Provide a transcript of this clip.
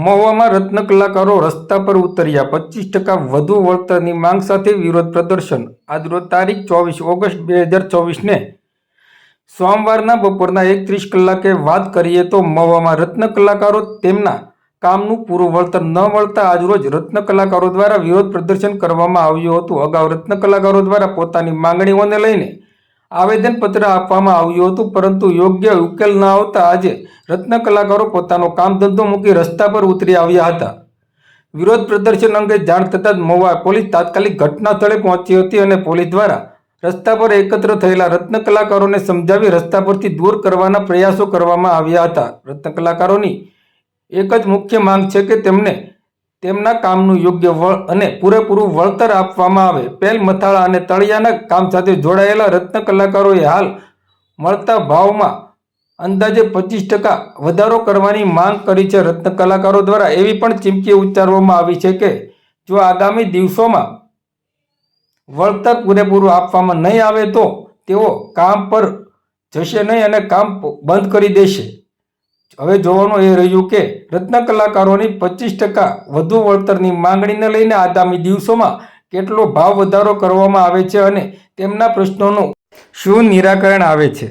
મહુવામાં રત્ન કલાકારો રસ્તા પર ઉતર્યા, 25% વધુ વળતરની માંગ સાથે વિરોધ પ્રદર્શન। આજરોજ તારીખ 24 ઓગસ્ટ 2024ને સોમવારના બપોરના 1:30 કલાકે વાત કરીએ તો મહુવામાં રત્ન કલાકારો તેમના કામનું પૂરું વળતર ન મળતા આજરોજ રત્ન કલાકારો દ્વારા વિરોધ પ્રદર્શન કરવામાં આવ્યું હતું। અગાઉ રત્ન કલાકારો દ્વારા પોતાની માંગણીઓને લઈને આવેદનપત્ર આપવામાં આવ્યું હતું, પરંતુ યોગ્ય ઉકેલ ન આવતા આજે રત્ન કલાકારો પોતાનો કામ ધંધો મૂકી રસ્તા પર ઉતરી આવ્યા હતા। વિરોધ પ્રદર્શન અંગે જાણ થતાં જ મહુવા પોલીસ તાત્કાલિક ઘટના સ્થળે પહોંચી હતી અને પોલીસ દ્વારા રસ્તા પર એકત્ર થયેલા રત્ન કલાકારોને સમજાવી રસ્તા પરથી દૂર કરવાના પ્રયાસો કરવામાં આવ્યા હતા। રત્ન કલાકારોની એક જ મુખ્ય માંગ છે કે તેમને તેમના કામનું યોગ્ય અને પૂરેપૂરું વળતર આપવામાં આવે। પેલ, મથાળા અને તળિયાના કામ સાથે જોડાયેલા રત્ન કલાકારોએ હાલ મળતા ભાવમાં અંદાજે 25% વધારો કરવાની માંગ કરી છે। રત્ન કલાકારો દ્વારા એવી પણ ચીમકી ઉચ્ચારવામાં આવી છે કે જો આગામી દિવસોમાં વળતર પૂરેપૂરું આપવામાં નહીં આવે તો તેઓ કામ પર જશે નહીં અને કામ બંધ કરી દેશે। હવે જોવાનું એ રહ્યું કે રત્ન કલાકારોની 25% વધુ વળતરની માંગણીને લઈને આગામી દિવસોમાં કેટલો ભાવ વધારો કરવામાં આવે છે અને તેમના પ્રશ્નોનું શું નિરાકરણ આવે છે।